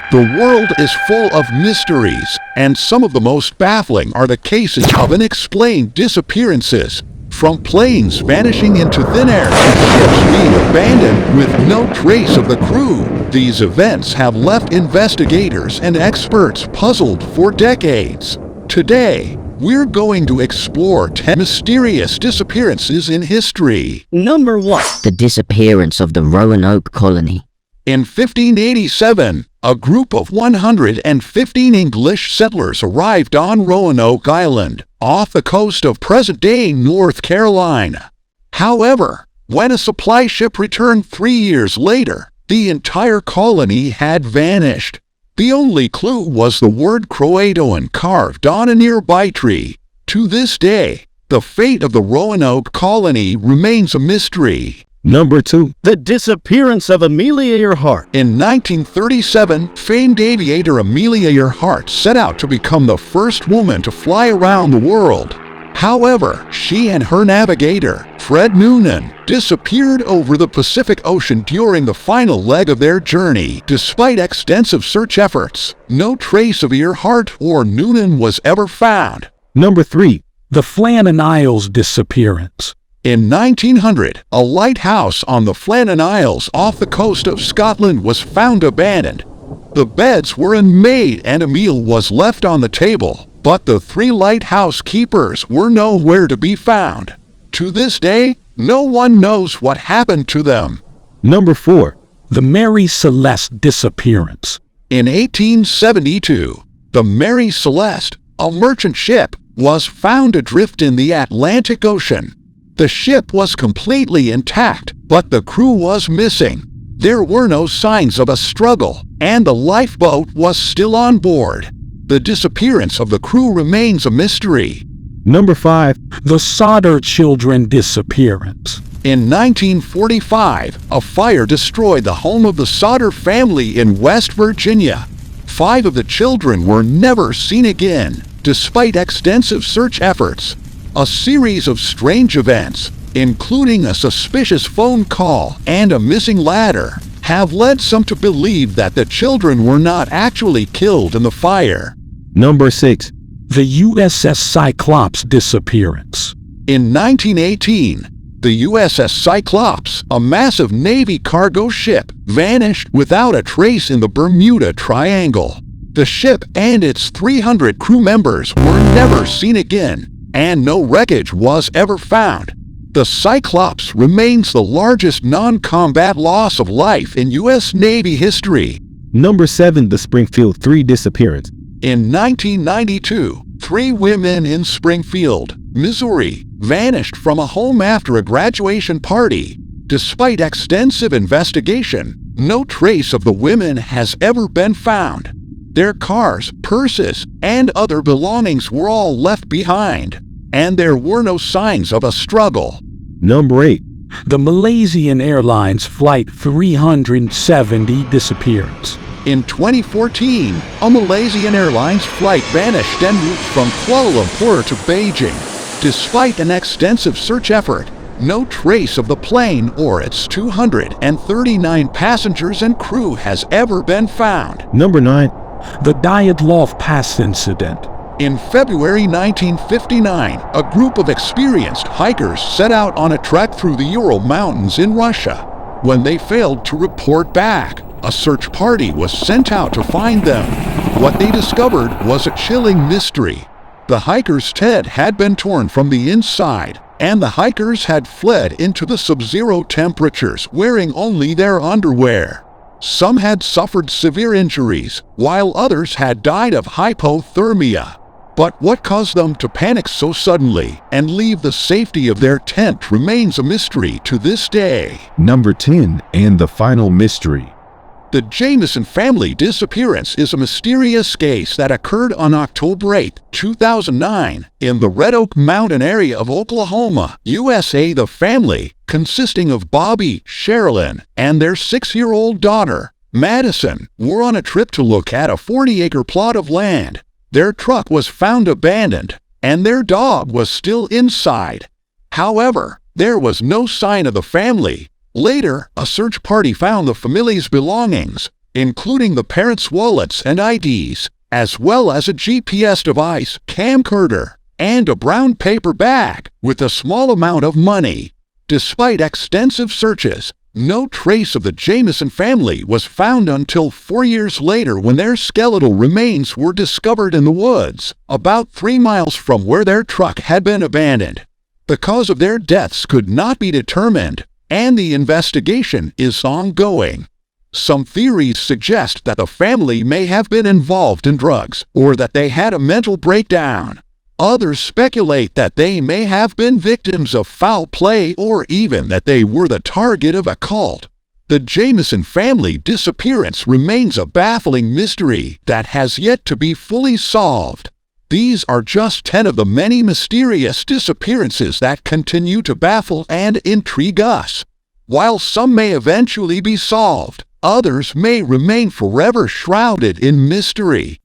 The world is full of mysteries, and some of the most baffling are the cases of unexplained disappearances. From planes vanishing into thin air to ships being abandoned with no trace of the crew, these events have left investigators and experts puzzled for decades. Today, we're going to explore 10 mysterious disappearances in history. Number 1. The disappearance of the Roanoke Colony. In 1587, a group of 115 English settlers arrived on Roanoke Island, off the coast of present-day North Carolina. However, when a supply ship returned 3 years later, the entire colony had vanished. The only clue was the word Croatoan carved on a nearby tree. To this day, the fate of the Roanoke Colony remains a mystery. Number 2. The disappearance of Amelia Earhart. In 1937, famed aviator Amelia Earhart set out to become the first woman to fly around the world. However, she and her navigator, Fred Noonan, disappeared over the Pacific Ocean during the final leg of their journey. Despite extensive search efforts, no trace of Earhart or Noonan was ever found. Number 3. The Flannan Isles disappearance. In 1900, a lighthouse on the Flannan Isles off the coast of Scotland was found abandoned. The beds were unmade and a meal was left on the table, but the 3 lighthouse keepers were nowhere to be found. To this day, no one knows what happened to them. Number 4. The Mary Celeste disappearance. In 1872, the Mary Celeste, a merchant ship, was found adrift in the Atlantic Ocean. The ship was completely intact, but the crew was missing. There were no signs of a struggle, and the lifeboat was still on board. The disappearance of the crew remains a mystery. Number 5. The Sodder Children disappearance. In 1945, a fire destroyed the home of the Sodder family in West Virginia. 5 of the children were never seen again, despite extensive search efforts. A series of strange events, including a suspicious phone call and a missing ladder, have led some to believe that the children were not actually killed in the fire. Number 6. The USS Cyclops disappearance. In 1918, the USS Cyclops, a massive Navy cargo ship, vanished without a trace in the Bermuda Triangle. The ship and its 300 crew members were never seen again, and no wreckage was ever found. The Cyclops remains the largest non-combat loss of life in U.S. Navy history. Number 7. The Springfield 3 disappearance. In 1992, 3 women in Springfield, Missouri, vanished from a home after a graduation party. Despite extensive investigation, no trace of the women has ever been found. Their cars, purses, and other belongings were all left behind, and there were no signs of a struggle. Number 8. The Malaysian Airlines Flight 370 disappearance. In 2014, a Malaysian Airlines flight vanished en route from Kuala Lumpur to Beijing. Despite an extensive search effort, no trace of the plane or its 239 passengers and crew has ever been found. Number 9. The Dyatlov Pass incident. In February 1959, a group of experienced hikers set out on a trek through the Ural Mountains in Russia. When they failed to report back, a search party was sent out to find them. What they discovered was a chilling mystery. The hikers' tent had been torn from the inside, and the hikers had fled into the sub-zero temperatures wearing only their underwear. Some had suffered severe injuries, while others had died of hypothermia. But what caused them to panic so suddenly and leave the safety of their tent remains a mystery to this day. Number 10. And the final mystery. The Jamieson family disappearance is a mysterious case that occurred on October 8, 2009, in the Red Oak Mountain area of Oklahoma, USA. The family, consisting of Bobby, Sherilyn, and their 6-year-old daughter, Madison, were on a trip to look at a 40-acre plot of land. Their truck was found abandoned, and their dog was still inside. However, there was no sign of the family. Later, a search party found the family's belongings, including the parents' wallets and IDs, as well as a GPS device, camcorder, and a brown paper bag with a small amount of money. Despite extensive searches, no trace of the Jamieson family was found until 4 years later when their skeletal remains were discovered in the woods, about 3 miles from where their truck had been abandoned. The cause of their deaths could not be determined, and the investigation is ongoing. Some theories suggest that the family may have been involved in drugs or that they had a mental breakdown. Others speculate that they may have been victims of foul play or even that they were the target of a cult. The Jamieson family disappearance remains a baffling mystery that has yet to be fully solved. These are just 10 of the many mysterious disappearances that continue to baffle and intrigue us. While some may eventually be solved, others may remain forever shrouded in mystery.